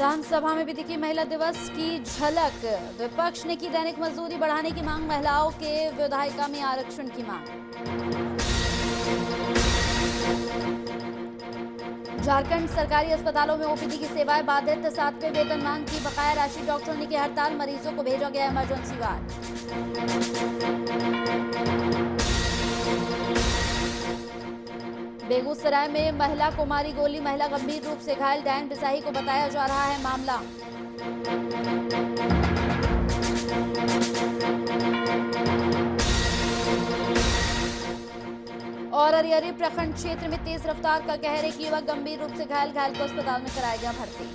विधानसभा में भी दिखी महिला दिवस की झलक। विपक्ष ने की दैनिक मजदूरी बढ़ाने की मांग, महिलाओं के विधायिका में आरक्षण की मांग। झारखंड सरकारी अस्पतालों में ओपीडी की सेवाएं बाधित, 7वें वेतनमान की बकाया राशि, डॉक्टरों ने की हड़ताल, मरीजों को भेजा गया इमरजेंसी वार्ड। बेगूसराय में महिला को मारी गोली, महिला गंभीर रूप से घायल, डैन बिसाही को बताया जा रहा है मामला। और अरियरी प्रखंड क्षेत्र में तेज रफ्तार का कहर, एक युवक गंभीर रूप से घायल को अस्पताल में कराया गया भर्ती।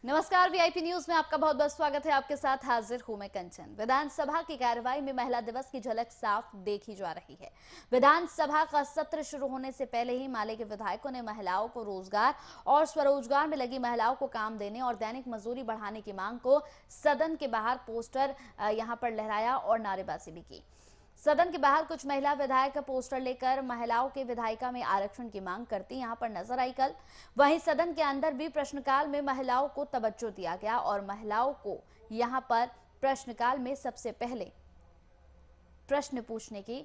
नमस्कार, वीआईपी न्यूज में आपका बहुत बहुत स्वागत है। आपके साथ हाजिर हूं मैं कंचन। विधानसभा की कार्रवाई में महिला दिवस की झलक साफ देखी जा रही है। विधानसभा का सत्र शुरू होने से पहले ही माले के विधायकों ने महिलाओं को रोजगार और स्वरोजगार में लगी महिलाओं को काम देने और दैनिक मजदूरी बढ़ाने की मांग को सदन के बाहर पोस्टर यहां पर लहराया और नारेबाजी भी की। सदन के बाहर कुछ महिला विधायक पोस्टर लेकर महिलाओं के विधायिका में आरक्षण की मांग करती यहां पर नजर आई कल। वहीं सदन के अंदर भी प्रश्नकाल में महिलाओं को तवज्जो दिया गया और महिलाओं को यहां पर प्रश्नकाल में सबसे पहले प्रश्न पूछने की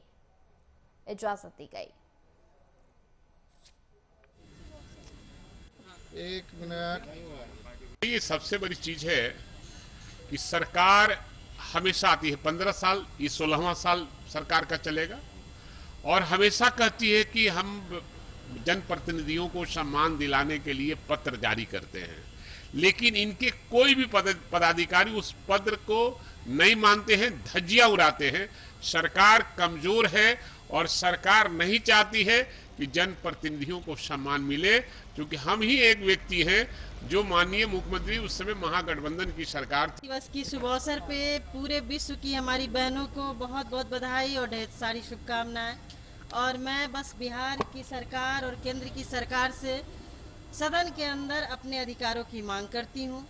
इजाजत दी गई। एक मिनट। ये सबसे बड़ी चीज है कि सरकार हमेशा आती है, 15 साल, ये 16वां साल सरकार का चलेगा और हमेशा कहती है कि हम जनप्रतिनिधियों को सम्मान दिलाने के लिए पत्र जारी करते हैं, लेकिन इनके कोई भी पदाधिकारी उस पत्र को नहीं मानते हैं, धज्जियां उड़ाते हैं। सरकार कमजोर है और सरकार नहीं चाहती है कि जनप्रतिनिधियों को सम्मान मिले, क्योंकि हम ही एक व्यक्ति हैं जो माननीय मुख्यमंत्री उस समय महागठबंधन की सरकार थी। दिवस की शुभ अवसर पे पूरे विश्व की हमारी बहनों को बहुत बहुत बधाई और ढेर सारी शुभकामनाएं। और मैं बस बिहार की सरकार और केंद्र की सरकार से सदन के अंदर अपने अधिकारों की मांग करती हूं,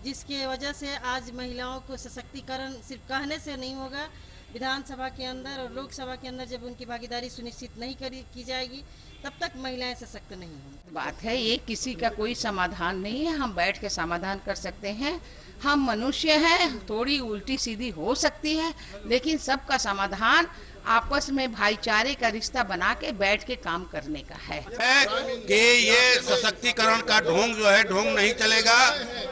जिसके वजह से आज महिलाओं को सशक्तिकरण सिर्फ कहने से नहीं होगा। विधानसभा के अंदर और लोकसभा के अंदर जब उनकी भागीदारी सुनिश्चित नहीं की जाएगी, तब तक महिलाएं सशक्त नहीं होंगी। बात है, ये किसी का कोई समाधान नहीं है। हम बैठ के समाधान कर सकते हैं। हम मनुष्य हैं, थोड़ी उल्टी सीधी हो सकती है, लेकिन सबका समाधान आपस में भाईचारे का रिश्ता बना के बैठ के काम करने का है कि ये सशक्तिकरण का ढोंग जो है, ढोंग नहीं चलेगा।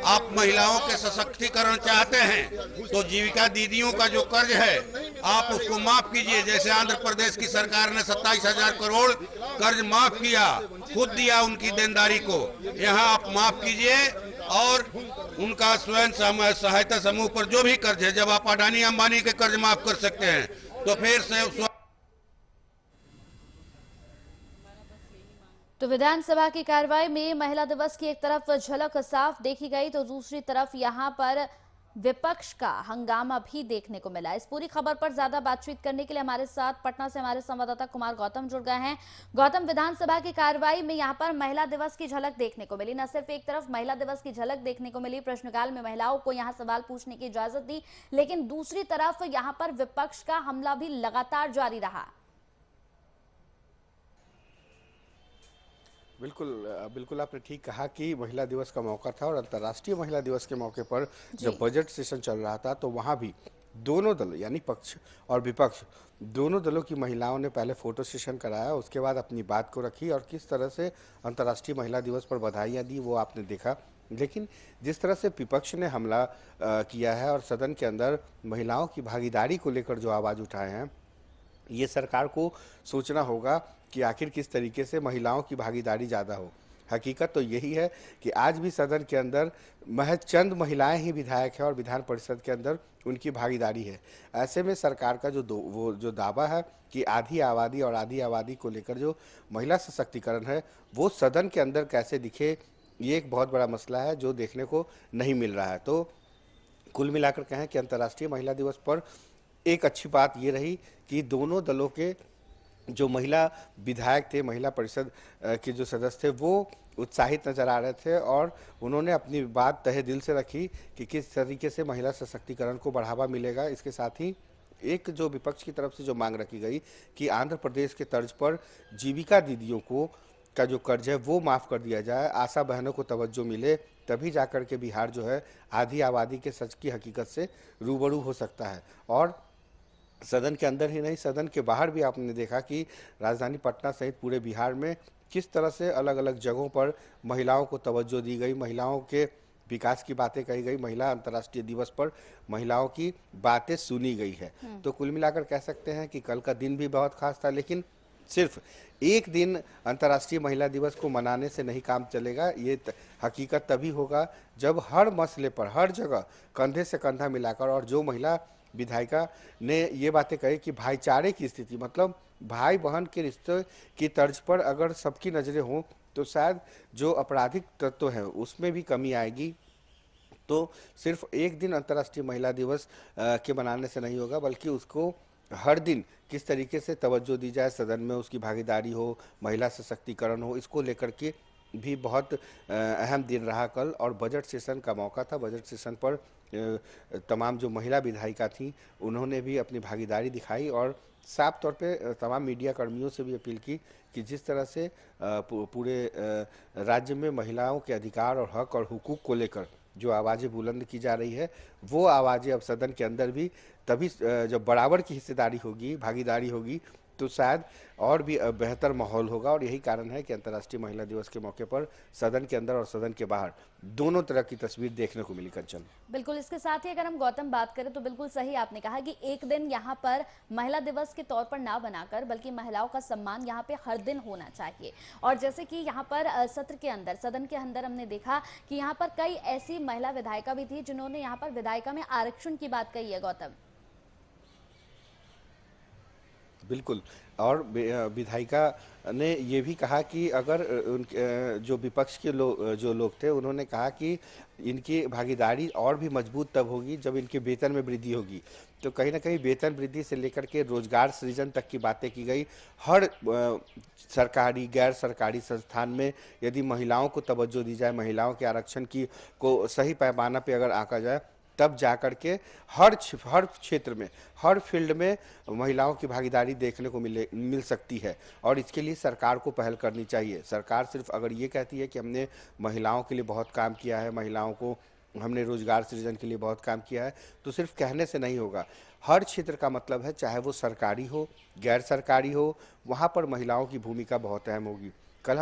आप महिलाओं के सशक्तिकरण चाहते हैं तो जीविका दीदियों का जो कर्ज है आप उसको माफ कीजिए। जैसे आंध्र प्रदेश की सरकार ने 27,000 करोड़ कर्ज माफ किया, खुद दिया उनकी देनदारी को, यहाँ आप माफ कीजिए। और उनका स्वयं सहायता समूह पर जो भी कर्ज है, जब आप अडानी अंबानी के कर्ज माफ कर सकते हैं तो फिर से। तो विधानसभा की कार्रवाई में महिला दिवस की एक तरफ झलक साफ देखी गई तो दूसरी तरफ यहां पर विपक्ष का हंगामा भी देखने को मिला। इस पूरी खबर पर ज्यादा बातचीत करने के लिए हमारे साथ पटना से हमारे संवाददाता कुमार गौतम जुड़ गए हैं। गौतम, विधानसभा की कार्रवाई में यहां पर महिला दिवस की झलक देखने को मिली। न सिर्फ एक तरफ महिला दिवस की झलक देखने को मिली, प्रश्नकाल में महिलाओं को यहां सवाल पूछने की इजाजत दी, लेकिन दूसरी तरफ यहां पर विपक्ष का हमला भी लगातार जारी रहा। बिल्कुल आपने ठीक कहा कि महिला दिवस का मौका था और अंतर्राष्ट्रीय महिला दिवस के मौके पर जब बजट सेशन चल रहा था तो वहां भी दोनों दल यानी पक्ष और विपक्ष दोनों दलों की महिलाओं ने पहले फोटो सेशन कराया, उसके बाद अपनी बात को रखी और किस तरह से अंतर्राष्ट्रीय महिला दिवस पर बधाइयाँ दी वो आपने देखा। लेकिन जिस तरह से विपक्ष ने हमला किया है और सदन के अंदर महिलाओं की भागीदारी को लेकर जो आवाज़ उठाए हैं, ये सरकार को सोचना होगा कि आखिर किस तरीके से महिलाओं की भागीदारी ज़्यादा हो। हकीकत तो यही है कि आज भी सदन के अंदर महज चंद महिलाएं ही विधायक हैं और विधान परिषद के अंदर उनकी भागीदारी है। ऐसे में सरकार का जो दावा है कि आधी आबादी और आधी आबादी को लेकर जो महिला सशक्तिकरण है वो सदन के अंदर कैसे दिखे, ये एक बहुत बड़ा मसला है जो देखने को नहीं मिल रहा है। तो कुल मिलाकर कहें कि अंतर्राष्ट्रीय महिला दिवस पर एक अच्छी बात ये रही कि दोनों दलों के जो महिला विधायक थे, महिला परिषद के जो सदस्य थे, वो उत्साहित नजर आ रहे थे और उन्होंने अपनी बात तहे दिल से रखी कि किस तरीके से महिला सशक्तिकरण को बढ़ावा मिलेगा। इसके साथ ही एक जो विपक्ष की तरफ से जो मांग रखी गई कि आंध्र प्रदेश के तर्ज पर जीविका दीदियों को का जो कर्ज है वो माफ़ कर दिया जाए, आशा बहनों को तवज्जो मिले, तभी जाकर के बिहार जो है आधी आबादी के सच की हकीकत से रूबरू हो सकता है। और सदन के अंदर ही नहीं, सदन के बाहर भी आपने देखा कि राजधानी पटना सहित पूरे बिहार में किस तरह से अलग अलग जगहों पर महिलाओं को तवज्जो दी गई, महिलाओं के विकास की बातें कही गई, महिला अंतर्राष्ट्रीय दिवस पर महिलाओं की बातें सुनी गई है। तो कुल मिलाकर कह सकते हैं कि कल का दिन भी बहुत खास था, लेकिन सिर्फ एक दिन अंतर्राष्ट्रीय महिला दिवस को मनाने से नहीं काम चलेगा। ये हकीकत तभी होगा जब हर मसले पर हर जगह कंधे से कंधा मिलाकर, और जो महिला विधायिका ने ये बातें कही कि भाईचारे की स्थिति, मतलब भाई बहन के रिश्ते की तर्ज पर अगर सबकी नज़रें हों तो शायद जो आपराधिक तत्व है उसमें भी कमी आएगी। तो सिर्फ एक दिन अंतर्राष्ट्रीय महिला दिवस के मनाने से नहीं होगा, बल्कि उसको हर दिन किस तरीके से तवज्जो दी जाए, सदन में उसकी भागीदारी हो, महिला सशक्तिकरण हो, इसको लेकर के भी बहुत अहम दिन रहा कल। और बजट सेशन का मौका था। बजट सेशन पर तमाम जो महिला विधायिका थी उन्होंने भी अपनी भागीदारी दिखाई और साफ तौर पे तमाम मीडिया कर्मियों से भी अपील की कि जिस तरह से पूरे राज्य में महिलाओं के अधिकार और हक और हुकूक को लेकर जो आवाज़ें बुलंद की जा रही है, वो आवाज़ें अब सदन के अंदर भी तभी जब बराबर की हिस्सेदारी होगी, भागीदारी होगी, तो शायद और भी बेहतर माहौल होगा। और यही कारण है कि अंतर्राष्ट्रीय महिला दिवस के मौके पर सदन के अंदर और सदन के बाहर दोनों तरह की तस्वीर देखने को मिली। कंचन, बिल्कुल, इसके साथ ही अगर हम गौतम बात करें तो बिल्कुल सही आपने कहा कि एक दिन यहाँ पर महिला दिवस के तौर पर ना बनाकर बल्कि महिलाओं का सम्मान यहाँ पे हर दिन होना चाहिए। और जैसे कि यहाँ पर सत्र के अंदर, सदन के अंदर हमने देखा कि यहाँ पर कई ऐसी महिला विधायिका भी थी जिन्होंने यहाँ पर विधायिका में आरक्षण की बात कही है। गौतम, बिल्कुल। और विधायिका ने ये भी कहा कि अगर उनके जो विपक्ष के जो लोग थे उन्होंने कहा कि इनकी भागीदारी और भी मजबूत तब होगी जब इनके वेतन में वृद्धि होगी। तो कहीं ना कहीं वेतन वृद्धि से लेकर के रोजगार सृजन तक की बातें की गई। हर सरकारी गैर सरकारी संस्थान में यदि महिलाओं को तवज्जो दी जाए, महिलाओं के आरक्षण की को सही पैमाना पे अगर आंका जाए, तब जाकर के हर क्षेत्र में, हर फील्ड में महिलाओं की भागीदारी देखने को मिल सकती है। और इसके लिए सरकार को पहल करनी चाहिए। सरकार सिर्फ अगर ये कहती है कि हमने महिलाओं के लिए बहुत काम किया है, महिलाओं को हमने रोजगार सृजन के लिए बहुत काम किया है, तो सिर्फ कहने से नहीं होगा। हर क्षेत्र का मतलब है, चाहे वो सरकारी हो, गैर सरकारी हो, वहाँ पर महिलाओं की भूमिका बहुत अहम होगी। कल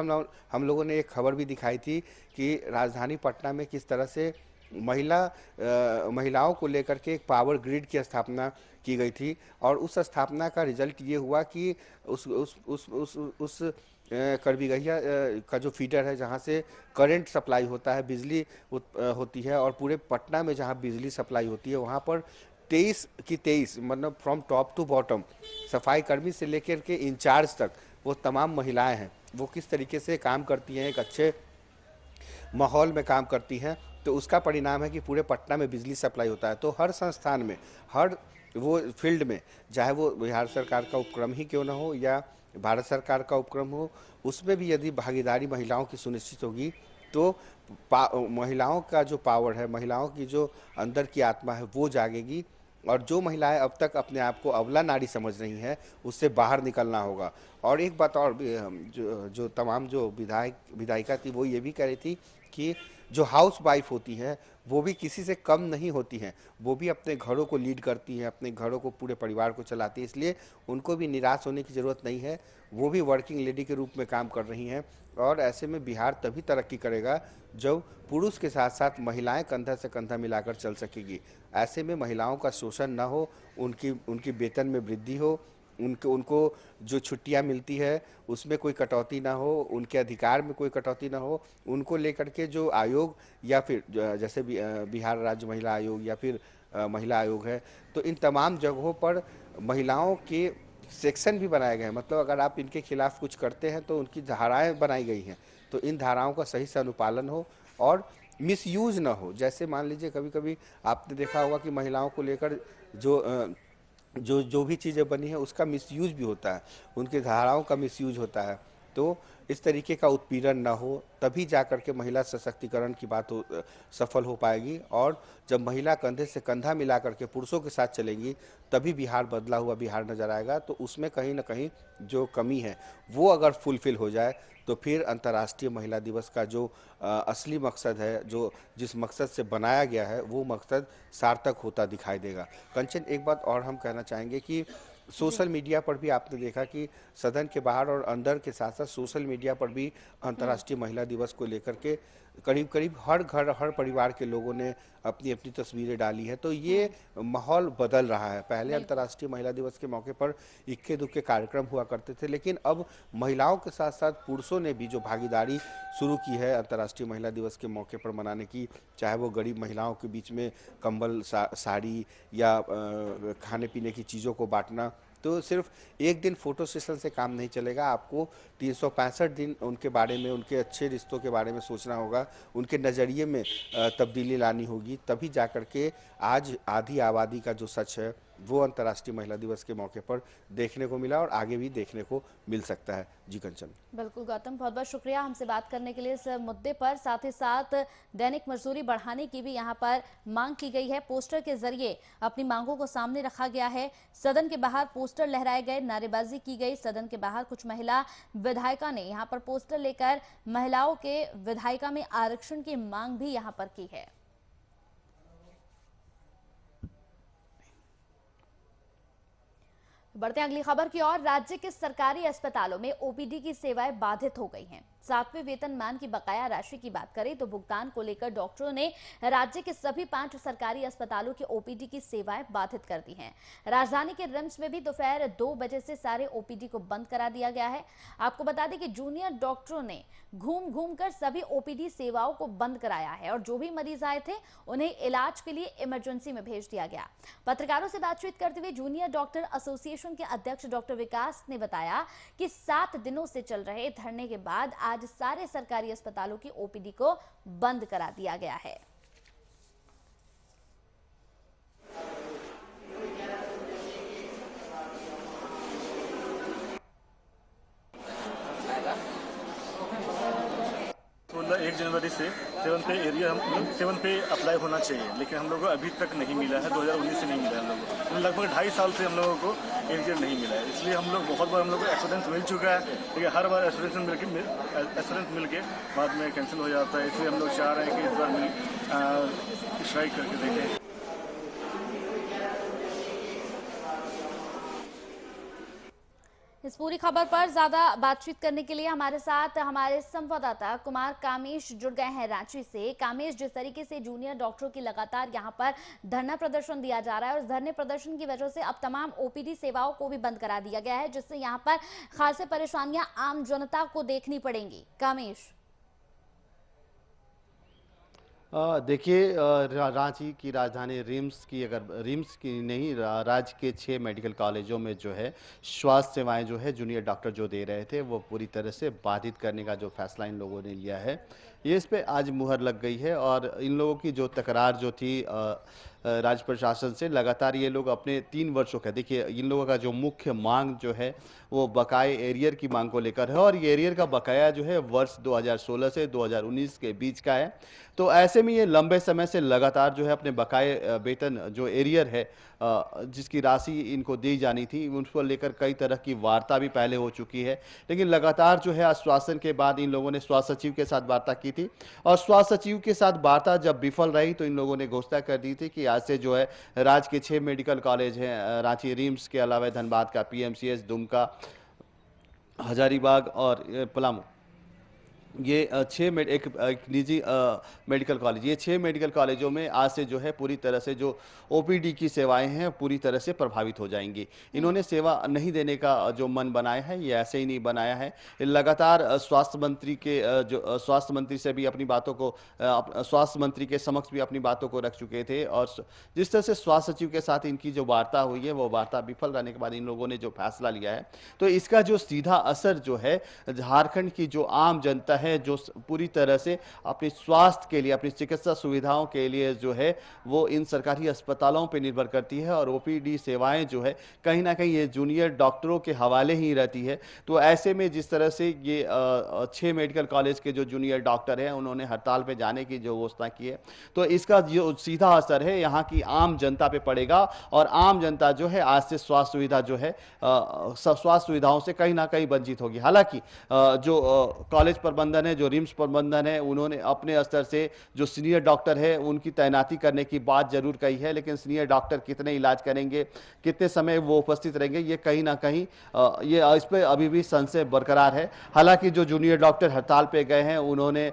हम लोगों ने एक खबर भी दिखाई थी कि राजधानी पटना में किस तरह से महिलाओं को लेकर के एक पावर ग्रिड की स्थापना की गई थी। और उस स्थापना का रिजल्ट ये हुआ कि उस करबीगहिया का जो फीडर है, जहाँ से करंट सप्लाई होता है, बिजली होती है, और पूरे पटना में जहाँ बिजली सप्लाई होती है वहाँ पर 23 की 23, मतलब फ्रॉम टॉप टू बॉटम, सफाई कर्मी से लेकर के इंचार्ज तक वो तमाम महिलाएं हैं। वो किस तरीके से काम करती हैं, एक अच्छे माहौल में काम करती हैं, तो उसका परिणाम है कि पूरे पटना में बिजली सप्लाई होता है। तो हर संस्थान में, हर वो फील्ड में, चाहे वो बिहार सरकार का उपक्रम ही क्यों ना हो या भारत सरकार का उपक्रम हो, उसमें भी यदि भागीदारी महिलाओं की सुनिश्चित होगी तो महिलाओं का जो पावर है, महिलाओं की जो अंदर की आत्मा है, वो जागेगी। और जो महिलाएं अब तक अपने आप को अबला नारी समझ रही हैं, उससे बाहर निकलना होगा। और एक बात और जो तमाम जो विधायिका थी वो ये भी कह रही थी कि जो हाउस वाइफ होती हैं वो भी किसी से कम नहीं होती हैं, वो भी अपने घरों को लीड करती हैं, अपने घरों को, पूरे परिवार को चलाती है, इसलिए उनको भी निराश होने की ज़रूरत नहीं है। वो भी वर्किंग लेडी के रूप में काम कर रही हैं। और ऐसे में बिहार तभी तरक्की करेगा जब पुरुष के साथ साथ महिलाएं कंधा से कंधा मिलाकर चल सकेगी। ऐसे में महिलाओं का शोषण ना हो, उनकी वेतन में वृद्धि हो, उनको जो छुट्टियां मिलती है उसमें कोई कटौती ना हो, उनके अधिकार में कोई कटौती ना हो। उनको लेकर के जो आयोग या फिर जैसे बिहार राज्य महिला आयोग या फिर महिला आयोग है, तो इन तमाम जगहों पर महिलाओं के सेक्शन भी बनाए गए हैं। मतलब अगर आप इनके खिलाफ कुछ करते हैं तो उनकी धाराएं बनाई गई हैं, तो इन धाराओं का सही से अनुपालन हो और मिसयूज ना हो। जैसे मान लीजिए कभी कभी आपने देखा होगा कि महिलाओं को लेकर जो भी चीज़ें बनी है उसका मिसयूज भी होता है, उनकी धाराओं का मिसयूज होता है। तो इस तरीके का उत्पीड़न ना हो, तभी जाकर के महिला सशक्तिकरण की बात सफल हो पाएगी। और जब महिला कंधे से कंधा मिला करके पुरुषों के साथ चलेंगी, तभी बिहार बदला हुआ बिहार नजर आएगा। तो उसमें कहीं ना कहीं जो कमी है वो अगर फुलफिल हो जाए, तो फिर अंतर्राष्ट्रीय महिला दिवस का जो असली मकसद है, जो जिस मकसद से बनाया गया है, वो मकसद सार्थक होता दिखाई देगा। कंचन, एक बात और हम कहना चाहेंगे कि सोशल मीडिया पर भी आपने देखा कि सदन के बाहर और अंदर के साथ साथ सोशल मीडिया पर भी अंतर्राष्ट्रीय महिला दिवस को लेकर के करीब करीब हर घर हर परिवार के लोगों ने अपनी अपनी तस्वीरें डाली हैं। तो ये माहौल बदल रहा है। पहले अंतर्राष्ट्रीय महिला दिवस के मौके पर इक्के दुक्के कार्यक्रम हुआ करते थे, लेकिन अब महिलाओं के साथ साथ पुरुषों ने भी जो भागीदारी शुरू की है अंतर्राष्ट्रीय महिला दिवस के मौके पर मनाने की, चाहे वो गरीब महिलाओं के बीच में कंबल, साड़ी या खाने पीने की चीज़ों को बांटना, तो सिर्फ एक दिन फोटो सेशन से काम नहीं चलेगा। आपको 365 दिन उनके बारे में, उनके अच्छे रिश्तों के बारे में सोचना होगा, उनके नज़रिए में तब्दीली लानी होगी, तभी जाकर के आज आधी आबादी का जो सच है वो अंतर्राष्ट्रीय महिला दिवस के मौके पर देखने को मिला और आगे भी देखने को मिल सकता है। जी कंचन। बिल्कुल गौतम, बहुत बहुत शुक्रिया हमसे बात करने के लिए इस मुद्दे पर। साथ ही साथ दैनिक मजदूरी बढ़ाने की भी यहाँ पर मांग की गई है। पोस्टर के जरिए अपनी मांगों को सामने रखा गया है। सदन के बाहर पोस्टर लहराए गए, नारेबाजी की गई। सदन के बाहर कुछ महिला विधायिका ने यहाँ पर पोस्टर लेकर महिलाओं के विधायिका में आरक्षण की मांग भी यहाँ पर की है। बढ़ते हैं अगली खबर की ओर। राज्य के सरकारी अस्पतालों में ओपीडी की सेवाएं बाधित हो गई हैं। 7वें वेतनमान की बकाया राशि की बात करें तो भुगतान को लेकर डॉक्टरों ने राज्य के सभी 5 सरकारी अस्पतालों के ओपीडी की सेवाएं बाधित कर दी हैं। राजधानी के रिम्स में भी दोपहर 2 बजे से सारे ओपीडी को बंद करा दिया गया है। आपको बता दें कि जूनियर डॉक्टरों ने घूम घूम कर सभी ओपीडी सेवाओं को बंद कराया है और जो भी मरीज आए थे उन्हें इलाज के लिए इमरजेंसी में भेज दिया गया। पत्रकारों से बातचीत करते हुए जूनियर डॉक्टर एसोसिएशन के अध्यक्ष डॉक्टर विकास ने बताया कि 7 दिनों से चल रहे धरने के बाद आज सारे सरकारी अस्पतालों की ओपीडी को बंद करा दिया गया है। तो 1 जनवरी से 7 पे एरिया हम 7 पे अप्लाई होना चाहिए, लेकिन हम लोगों को अभी तक नहीं मिला है। 2019 से नहीं मिला है हम लोगों को। लगभग 2.5 साल से हम लोगों को एरिया नहीं मिला है। इसलिए हम लोग बहुत बार हम लोग को एश्योरेंस मिल चुका है, लेकिन हर बार एश्योरेंस मिल के बाद में कैंसिल हो जाता है। इसलिए हम लोग चाह रहे हैं कि इस बार स्ट्राइक करके देखें। इस पूरी खबर पर ज्यादा बातचीत करने के लिए हमारे साथ हमारे संवाददाता कुमार कामेश जुड़ गए हैं रांची से। कामेश, जिस तरीके से जूनियर डॉक्टरों की लगातार यहां पर धरना प्रदर्शन दिया जा रहा है और धरने प्रदर्शन की वजह से अब तमाम ओपीडी सेवाओं को भी बंद करा दिया गया है, जिससे यहां पर खासी परेशानियां आम जनता को देखनी पड़ेंगी। कामेश, देखिए, रांची की राजधानी रिम्स की, अगर रिम्स की नहीं, राज्य के 6 मेडिकल कॉलेजों में जो है स्वास्थ्य सेवाएं जो है जूनियर डॉक्टर जो दे रहे थे वो पूरी तरह से बाधित करने का जो फैसला इन लोगों ने लिया है, ये इस पे आज मुहर लग गई है। और इन लोगों की जो तकरार जो थी राज्य प्रशासन से, लगातार ये लोग अपने 3 वर्षों का, देखिए इन लोगों का जो मुख्य मांग जो है वो बकाये एरियर की मांग को लेकर है और ये एरियर का बकाया जो है वर्ष 2016 से 2019 के बीच का है। तो ऐसे में ये लंबे समय से लगातार जो है अपने बकाये वेतन जो एरियर है जिसकी राशि इनको दी जानी थी उसको लेकर कई तरह की वार्ता भी पहले हो चुकी है, लेकिन लगातार जो है आश्वासन के बाद इन लोगों ने स्वास्थ्य सचिव के साथ वार्ता की थी और स्वास्थ्य सचिव के साथ वार्ता जब विफल रही तो इन लोगों ने घोषणा कर दी थी कि आज से जो है राज्य के 6 मेडिकल कॉलेज हैं, रांची रिम्स के अलावा धनबाद का पीएमसीएच, दुमका, हजारीबाग और पलामू, ये 6 एक निजी मेडिकल कॉलेज, ये 6 मेडिकल कॉलेजों में आज से जो है पूरी तरह से जो ओपीडी की सेवाएं हैं पूरी तरह से प्रभावित हो जाएंगी। इन्होंने सेवा नहीं देने का जो मन बनाया है ये ऐसे ही नहीं बनाया है। लगातार स्वास्थ्य मंत्री के जो स्वास्थ्य मंत्री से भी अपनी बातों को स्वास्थ्य मंत्री के समक्ष भी अपनी बातों को रख चुके थे और जिस तरह से स्वास्थ्य सचिव के साथ इनकी जो वार्ता हुई है वो वार्ता विफल रहने के बाद इन लोगों ने जो फैसला लिया है तो इसका जो सीधा असर जो है झारखंड की जो आम जनता है जो पूरी तरह से अपने स्वास्थ्य के लिए, अपनी चिकित्सा सुविधाओं के लिए जो है वो इन सरकारी अस्पतालों पे निर्भर करती है, और ओपीडी सेवाएं जो है कहीं ना कहीं ये जूनियर डॉक्टरों के हवाले ही रहती है। तो ऐसे में जिस तरह से ये 6 मेडिकल कॉलेज के जो जूनियर डॉक्टर हैं उन्होंने हड़ताल पे जाने की जो घोषणा की है, तो इसका जो सीधा असर है यहाँ की आम जनता पे पड़ेगा, और आम जनता जो है आज से स्वास्थ्य सुविधा जो है स्वास्थ्य सुविधाओं से कहीं ना कहीं वंचित होगी। हालांकि जो कॉलेज प्रबंधन है, जो रिम्स प्रबंधन है, उन्होंने अपने स्तर से जो सीनियर डॉक्टर है उनकी तैनाती करने की बात जरूर कही है, लेकिन सीनियर डॉक्टर कितने इलाज करेंगे, कितने समय वो उपस्थित रहेंगे, ये कहीं ना कहीं ये इस पर अभी भी संशय बरकरार है। हालांकि जो जूनियर डॉक्टर हड़ताल पे गए हैं उन्होंने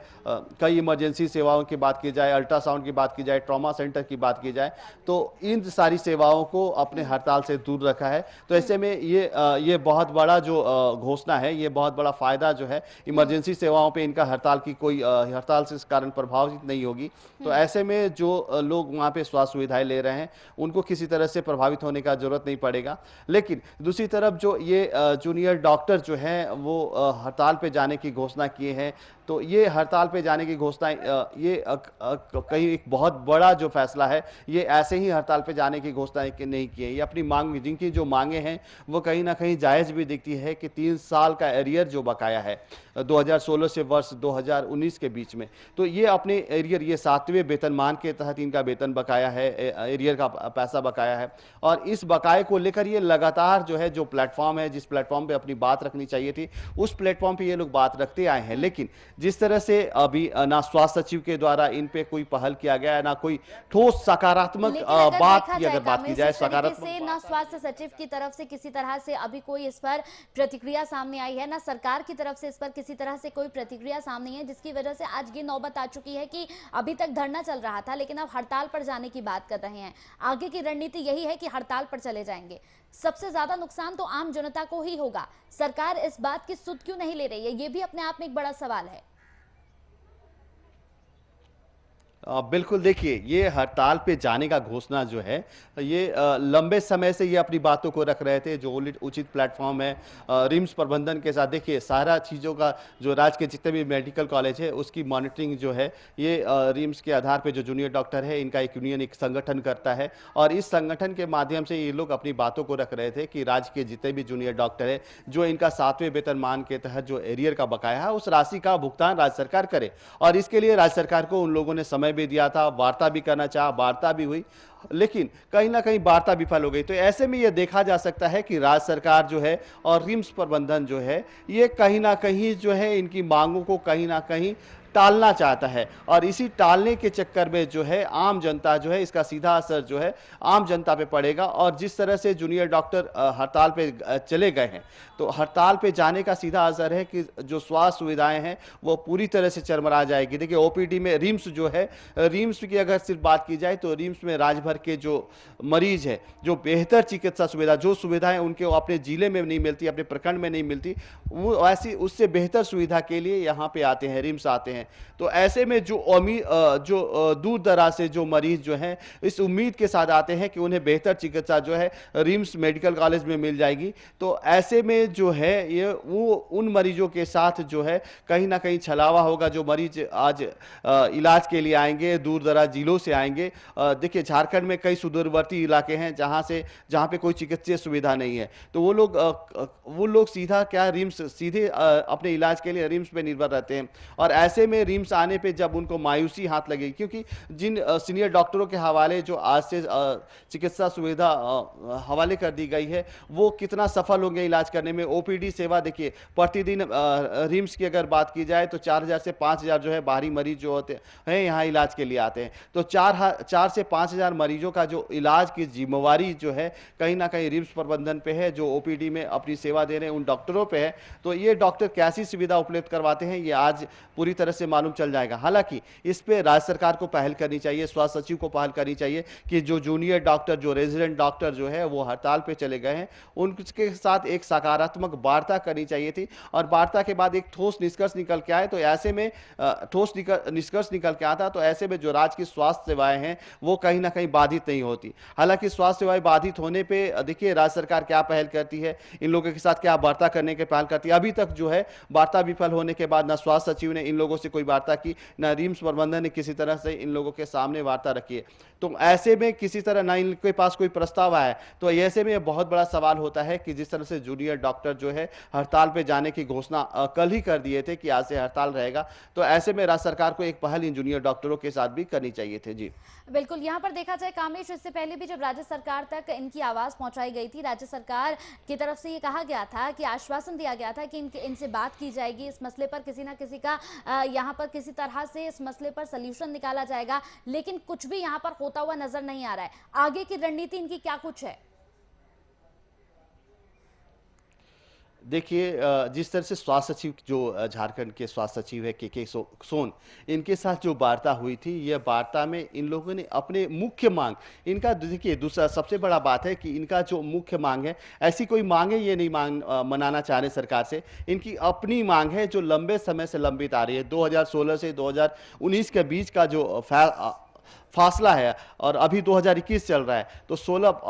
कई इमरजेंसी सेवाओं की बात की जाए, अल्ट्रासाउंड की बात की जाए, ट्रॉमा सेंटर की बात की जाए, तो इन सारी सेवाओं को अपने हड़ताल से दूर रखा है। तो ऐसे में ये बहुत बड़ा जो घोषणा है, ये बहुत बड़ा फायदा जो है इमरजेंसी सेवाओं पे इनका हड़ताल की कोई हड़ताल से इस कारण प्रभावित नहीं होगी। तो ऐसे में जो लोग वहाँ पे स्वास्थ्य सुविधाएं ले रहे हैं उनको किसी तरह से प्रभावित होने का जरूरत नहीं पड़ेगा। लेकिन दूसरी तरफ जो ये जूनियर डॉक्टर जो हैं वो हड़ताल पे जाने की घोषणा किए हैं, तो ये हड़ताल पे जाने की घोषणा ये कहीं एक बहुत बड़ा जो फैसला है, ये ऐसे ही हड़ताल पे जाने की घोषणा नहीं की है। ये अपनी मांग, जिनकी जो मांगे हैं वो कहीं ना कहीं जायज़ भी दिखती है कि 3 साल का एरियर जो बकाया है 2016 से वर्ष 2019 के बीच में, तो ये अपने एरियर, ये 7वें वेतनमान के तहत इनका वेतन बकाया है, एरियर का पैसा बकाया है, और इस बकाये को लेकर ये लगातार जो है, जो प्लेटफॉर्म है, जिस प्लेटफॉर्म पे अपनी बात रखनी चाहिए थी उस प्लेटफॉर्म पे ये लोग बात रखते आए हैं। लेकिन जिस तरह से अभी ना स्वास्थ्य सचिव के द्वारा इन पे कोई पहल किया गया है, ना कोई ठोस सकारात्मक बात की अगर बात की जाए, सकारात्मक ना स्वास्थ्य सचिव की तरफ से किसी तरह से अभी कोई इस पर प्रतिक्रिया सामने आई है, ना सरकार की तरफ से इस पर किसी तरह से कोई प्रतिक्रिया सामने है, जिसकी वजह से आज ये नौबत आ चुकी है कि अभी तक धरना चल रहा था लेकिन अब हड़ताल पर जाने की बात कर रहे हैं। आगे की रणनीति यही है कि हड़ताल पर चले जाएंगे। सबसे ज्यादा नुकसान तो आम जनता को ही होगा। सरकार इस बात की सुध क्यों नहीं ले रही है, ये भी अपने आप में एक बड़ा सवाल है। बिल्कुल, देखिए ये हड़ताल पे जाने का घोषणा जो है ये लंबे समय से ये अपनी बातों को रख रहे थे। जो उचित प्लेटफॉर्म है रिम्स प्रबंधन के साथ, देखिए सारा चीज़ों का जो राज्य के जितने भी मेडिकल कॉलेज है उसकी मॉनिटरिंग जो है ये रिम्स के आधार पे जो जूनियर डॉक्टर है इनका एक यूनियन, एक संगठन करता है, और इस संगठन के माध्यम से ये लोग अपनी बातों को रख रहे थे कि राज्य के जितने भी जूनियर डॉक्टर है जो इनका 7वें वेतनमान के तहत जो एरियर का बकाया है उस राशि का भुगतान राज्य सरकार करे, और इसके लिए राज्य सरकार को उन लोगों ने समय भी दिया था, वार्ता भी करना चाहा, वार्ता भी हुई, लेकिन कहीं ना कहीं वार्ता विफल हो गई। तो ऐसे में यह देखा जा सकता है कि राज्य सरकार जो है और रिम्स प्रबंधन जो है ये कहीं ना कहीं जो है इनकी मांगों को कहीं ना कहीं टालना चाहता है, और इसी टालने के चक्कर में जो है आम जनता जो है, इसका सीधा असर जो है आम जनता पे पड़ेगा। और जिस तरह से जूनियर डॉक्टर हड़ताल पे चले गए हैं, तो हड़ताल पे जाने का सीधा असर है कि जो स्वास्थ्य सुविधाएं हैं वो पूरी तरह से चरमरा जाएगी। देखिए ओपीडी में रिम्स जो है, रिम्स की अगर सिर्फ बात की जाए तो रिम्स में राज्य भर के जो मरीज है, जो बेहतर चिकित्सा सुविधा, जो सुविधाएं उनके अपने जिले में नहीं मिलती, अपने प्रखंड में नहीं मिलती, वो ऐसी उससे बेहतर सुविधा के लिए यहाँ पे आते हैं, रिम्स आते हैं। तो ऐसे में जो दूर दराज से जो मरीज जो हैं इस उम्मीद के साथ आते हैं कि उन्हें बेहतर चिकित्सा जो है रिम्स मेडिकल कॉलेज में मिल जाएगी, तो ऐसे में जो है ये वो उन मरीजों के साथ जो है कहीं ना कहीं छलावा होगा। जो मरीज आज इलाज के लिए आएंगे दूर दराज जिलों से आएंगे, देखिए झारखंड में कई सुदूरवर्ती इलाके हैं जहाँ पे कोई चिकित्सीय सुविधा नहीं है, तो वो लोग सीधा क्या रिम्स सीधे अपने इलाज के लिए रिम्स पे निर्भर रहते हैं। और ऐसे में रिम्स आने पे जब उनको मायूसी हाथ लगेगी, क्योंकि जिन सीनियर डॉक्टरों के हवाले जो आज से चिकित्सा सुविधा हवाले कर दी गई है वो कितना सफल होंगे इलाज करने में। ओपीडी सेवा देखिए प्रतिदिन रिम्स की अगर बात की जाए तो 4000 से 5000 जो है बाहरी मरीज जो होते हैं यहाँ इलाज के लिए आते हैं, तो 4 से 5000 मरीजों का जो इलाज की जिम्मेवारी जो है कहीं ना कहीं रिम्स प्रबंधन पे है, जो ओपीडी में अपनी सेवा दे रहे हैं उन डॉक्टरों पे है। तो ये डॉक्टर कैसी सुविधा उपलब्ध करवाते हैं ये आज पूरी तरह से मालूम चल जाएगा। हालांकि इस पे राज्य सरकार को पहल करनी चाहिए, स्वास्थ्य सचिव को पहल करनी चाहिए कि जो जूनियर डॉक्टर, जो रेजिडेंट डॉक्टर जो है वो हड़ताल पे चले गए हैं, उनके साथ एक सकारात्मक वार्ता करनी चाहिए थी, और वार्ता के बाद एक ठोस निष्कर्ष निकल के आए। तो ऐसे में ठोस निष्कर्ष निकल के आता तो ऐसे में जो राज्य की स्वास्थ्य सेवाएं हैं वो कहीं ना कहीं बाधित नहीं होती। हालांकि स्वास्थ्य सेवाएं बाधित होने पे देखिए राज्य सरकार क्या पहल करती है, इन लोगों के साथ क्या वार्ता करने के पहल करती है। अभी तक जो है वार्ता विफल होने के बाद न स्वास्थ्य सचिव ने इन लोगों से कोई वार्ता की, न रिम्स प्रबंधन ने किसी तरह से इन लोगों के सामने वार्ता रखी है। तो ऐसे में किसी तरह ना इनके पास कोई प्रस्ताव आया है, तो ऐसे में यह बहुत बड़ा सवाल होता है कि जिस तरह से जूनियर डॉक्टर जो है हड़ताल पे जाने की घोषणा कल ही कर दिए थे कि आज से हड़ताल रहेगा, तो ऐसे में राज्य सरकार को एक पहल इन जूनियर डॉक्टरों के साथ भी करनी चाहिए थी। जी बिल्कुल, यहाँ पर देखा जाए कामेश, इससे पहले भी जब राज्य सरकार तक इनकी आवाज पहुंचाई गई थी, राज्य सरकार की तरफ से ये कहा गया था कि आश्वासन दिया गया था कि इनसे बात की जाएगी, इस मसले पर किसी ना किसी का यहाँ पर किसी तरह से इस मसले पर सल्यूशन निकाला जाएगा, लेकिन कुछ भी यहाँ पर होता हुआ नजर नहीं आ रहा है। आगे की रणनीति इनकी क्या कुछ है? देखिए जिस तरह से स्वास्थ्य सचिव जो झारखंड के स्वास्थ्य सचिव है के सोन, इनके साथ जो वार्ता हुई थी, यह वार्ता में इन लोगों ने अपने मुख्य मांग, इनका देखिए दूसरा सबसे बड़ा बात है कि इनका जो मुख्य मांग है, ऐसी कोई मांग है ये नहीं मनाना चाह रहे सरकार से, इनकी अपनी मांग है जो लंबे समय से लंबित आ रही है। 2016 से 2019 के बीच का जो फासला है और अभी 2021 चल रहा है, तो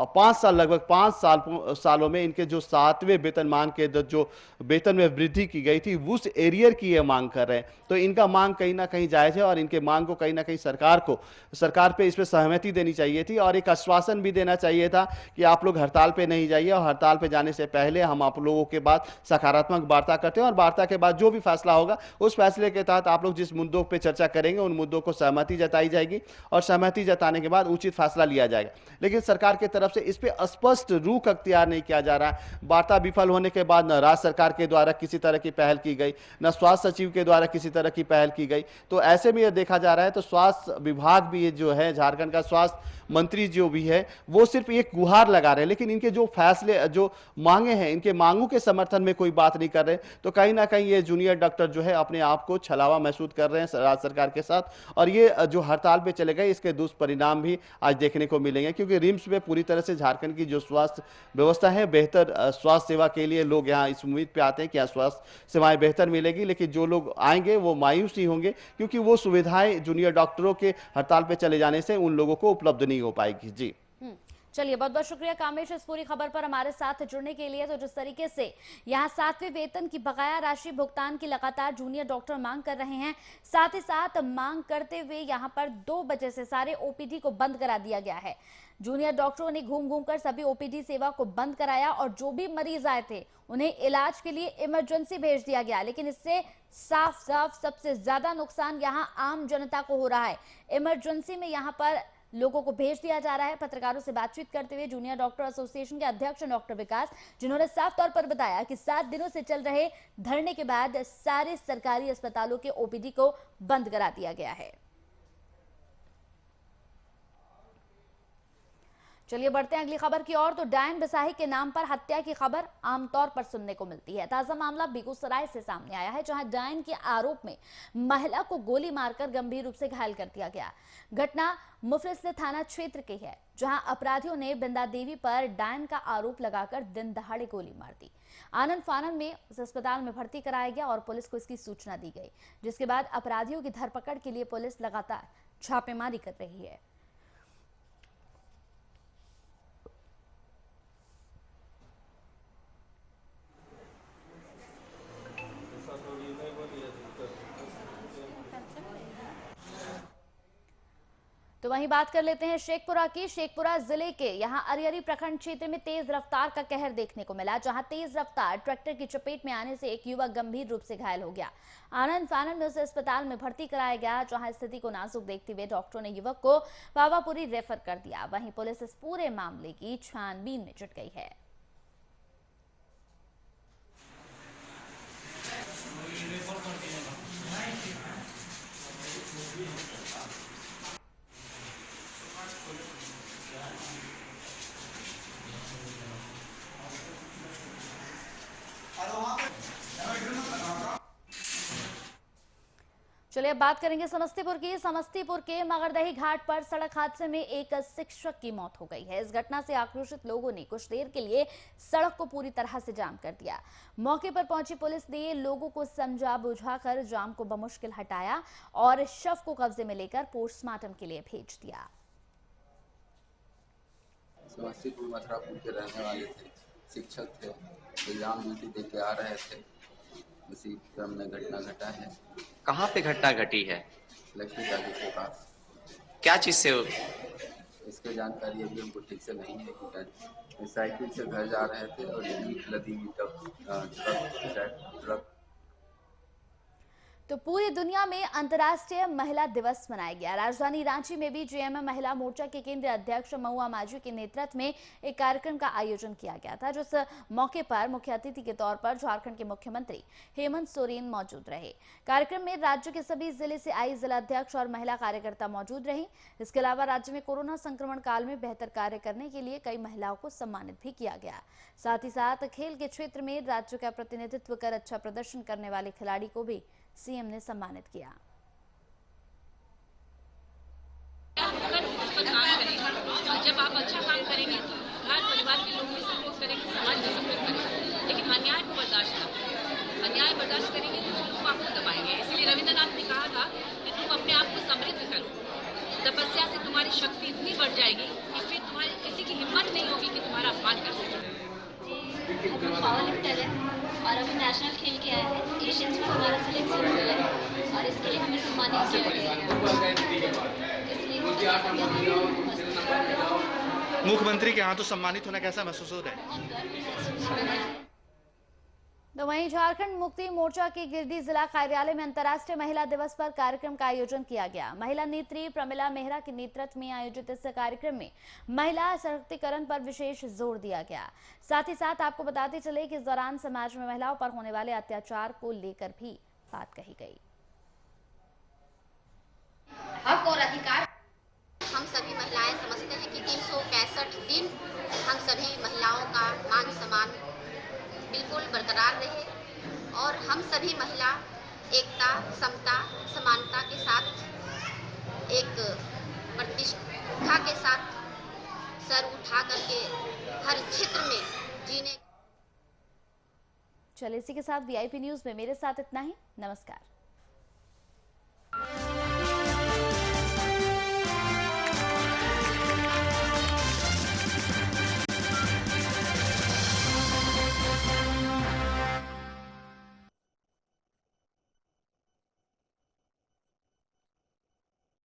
5 साल लगभग 5 सालों में इनके जो 7वें वेतनमान के जो वेतन में वृद्धि की गई थी, उस एरियर की ये मांग कर रहे हैं। तो इनका मांग कहीं ना कहीं जायज है और इनके मांग को कहीं ना कहीं सरकार पे इस पर सहमति देनी चाहिए थी और एक आश्वासन भी देना चाहिए था कि आप लोग हड़ताल पे नहीं जाइए और हड़ताल पे जाने से पहले हम आप लोगों के बाद सकारात्मक वार्ता करते हैं और वार्ता के बाद जो भी फैसला होगा उस फैसले के तहत आप लोग जिस मुद्दों पर चर्चा करेंगे उन मुद्दों को सहमति जताई जाएगी और सहमति जताने के बाद उचित फैसला लिया जाएगा। लेकिन सरकार की तरफ से इस पे स्पष्ट रुख अख्तियार नहीं किया जा रहा है। वार्ता विफल होने के बाद न राज्य सरकार के द्वारा किसी तरह की पहल की गई, न स्वास्थ्य सचिव के द्वारा किसी तरह की पहल की गई। तो ऐसे में यह देखा जा रहा है तो स्वास्थ्य विभाग भी ये जो है, झारखंड का स्वास्थ्य मंत्री जो भी है, वो सिर्फ एक गुहार लगा रहे हैं, लेकिन इनके जो फैसले जो मांगे हैं, इनके मांगों के समर्थन में कोई बात नहीं कर रहे। तो कहीं ना कहीं ये जूनियर डॉक्टर जो है अपने आप को छलावा महसूस कर रहे हैं राज्य सरकार के साथ और ये जो हड़ताल पे चले गए इसके दुष्परिणाम भी आज देखने को मिलेंगे, क्योंकि रिम्स में पूरी तरह से झारखंड की जो स्वास्थ्य व्यवस्था है, बेहतर स्वास्थ्य सेवा के लिए लोग यहाँ इस उम्मीद पे आते हैं कि यहाँ स्वास्थ्य सेवाएं बेहतर मिलेगी, लेकिन जो लोग आएंगे वो मायूस ही होंगे क्योंकि वो सुविधाएं जूनियर डॉक्टरों के हड़ताल पे चले जाने से उन लोगों को उपलब्ध नहीं हो पाएगी। जी चलिए, बहुत बहुत शुक्रिया कामेश इस पूरी खबर पर हमारे साथ जुड़ने के लिए। तो जिस तरीके से यहाँ 7वें वेतन की बकाया राशि भुगतान की लगातार जूनियर डॉक्टर मांग कर रहे हैं, साथ ही साथ मांग करते हुए यहाँ पर 2 बजे से सारे ओपीडी को बंद करा दिया गया है। जूनियर डॉक्टरों ने घूम घूम कर सभी ओपीडी सेवा को बंद कराया और जो भी मरीज आए थे उन्हें इलाज के लिए इमरजेंसी भेज दिया गया। लेकिन इससे साफ साफ सबसे ज्यादा नुकसान यहाँ आम जनता को हो रहा है। इमरजेंसी में यहाँ पर लोगों को भेज दिया जा रहा है। पत्रकारों से बातचीत करते हुए जूनियर डॉक्टर एसोसिएशन के अध्यक्ष डॉक्टर विकास, जिन्होंने साफ तौर पर बताया कि 7 दिनों से चल रहे धरने के बाद सारे सरकारी अस्पतालों के ओपीडी को बंद करा दिया गया है। चलिए बढ़ते हैं अगली खबर की ओर। तो डायन बिसाही के नाम पर हत्या की खबर आमतौर पर सुनने को मिलती है। ताजा मामला बेगूसराय से सामने आया है, जहां डायन के आरोप में महिला को गोली मारकर गंभीर रूप से घायल कर दिया गया। घटना मुफस्सिल थाना क्षेत्र की है, जहां अपराधियों ने बिंदा देवी पर डायन का आरोप लगाकर दिन दहाड़े गोली मार दी। आनंद फानन में उस अस्पताल में भर्ती कराया गया और पुलिस को इसकी सूचना दी गई, जिसके बाद अपराधियों की धरपकड़ के लिए पुलिस लगातार छापेमारी कर रही है। तो वहीं बात कर लेते हैं शेखपुरा की। शेखपुरा जिले के यहां अरियरी प्रखंड क्षेत्र में तेज रफ्तार का कहर देखने को मिला, जहां तेज रफ्तार ट्रैक्टर की चपेट में आने से एक युवक गंभीर रूप से घायल हो गया। आनंद फानन में उसे अस्पताल में भर्ती कराया गया, जहां स्थिति को नाजुक देखते हुए डॉक्टरों ने युवक को पावापुरी रेफर कर दिया। वहीं पुलिस इस पूरे मामले की छानबीन में जुट गई है। चलिए अब बात करेंगे समस्तीपुर की। समस्तीपुर के मगरदही घाट पर सड़क हादसे में एक शिक्षक की मौत हो गई है। इस घटना से आक्रोशित लोगों ने कुछ देर के लिए सड़क को पूरी तरह से जाम कर दिया। मौके पर पहुंची पुलिस ने लोगों को समझा बुझाकर जाम को बमुश्किल हटाया और शव को कब्जे में लेकर पोस्टमार्टम के लिए भेज दिया। समस्तीपुर मथुरापुर के रहने वाले थे, शिक्षक थे, एग्जाम ड्यूटी दे के आ रहे थे, उसी क्रम में घटना घटा है। कहाँ पे घटना घटी है? लक्ष्मी टाकी के पास। क्या चीज से? इसके जानकारी अभी हमको ठीक से नहीं है कि साइकिल से घर जा रहे थे और लदी हुई ट्रक। तो पूरी दुनिया में अंतर्राष्ट्रीय महिला दिवस मनाया गया। राजधानी रांची में भी जेएमएम महिला मोर्चा के केंद्रीय अध्यक्ष महुआ मांझी के नेतृत्व में एक कार्यक्रम का आयोजन किया गया था, जिस मौके पर मुख्य अतिथि के तौर पर झारखंड के मुख्यमंत्री हेमंत सोरेन मौजूद रहे। कार्यक्रम में राज्य के सभी जिले से आई जिला अध्यक्ष और महिला कार्यकर्ता मौजूद रही। इसके अलावा राज्य में कोरोना संक्रमण काल में बेहतर कार्य करने के लिए कई महिलाओं को सम्मानित भी किया गया। साथ ही साथ खेल के क्षेत्र में राज्य का प्रतिनिधित्व कर अच्छा प्रदर्शन करने वाले खिलाड़ी को भी सीएम ने सम्मानित किया। जब आप अच्छा काम करेंगे तो घर परिवार के लोग भी सपोर्ट करेंगे, समाज भी सपोर्ट करेंगे, लेकिन अन्याय को बर्दाश्त न करें। अन्याय बर्दाश्त करेंगे तो लोग आपको दबाएंगे। इसलिए रविंद्रनाथ ने कहा था कि तुम अपने आप को समृद्ध करो, तपस्या से तुम्हारी शक्ति इतनी बढ़ जाएगी कि फिर तुम्हारी किसी की हिम्मत नहीं होगी कि तुम्हारा अपमान कर सके। पावर लिफ्टर है और अभी नेशनल खेल के आया है, एशियंस में हमारा सिलेक्शन हुआ है और इसके लिए हमें सम्मानित किया गया है। इसलिए मुख्यमंत्री के यहाँ तो सम्मानित होना कैसा महसूस हो रहा है? तो वहीं झारखंड मुक्ति मोर्चा के गिरिडीह जिला कार्यालय में अंतर्राष्ट्रीय महिला दिवस पर कार्यक्रम का आयोजन किया गया। महिला नेत्री प्रमिला मेहरा के नेतृत्व में आयोजित इस कार्यक्रम में महिला सशक्तिकरण पर विशेष जोर दिया गया। साथ ही साथ आपको बताते चले कि इस दौरान समाज में महिलाओं पर होने वाले अत्याचार को लेकर भी बात कही गई। हक और अधिकार हम सभी महिलाएं समझते हैं कि 365 दिन हम सभी महिलाओं का मान सम्मान बिल्कुल बरकरार रहे और हम सभी महिला एकता, समता, समानता के साथ एक प्रतिष्ठा के साथ सर उठा करके हर क्षेत्र में जीने। चलिए इसी के साथ वीआईपी न्यूज में मेरे साथ इतना ही। नमस्कार।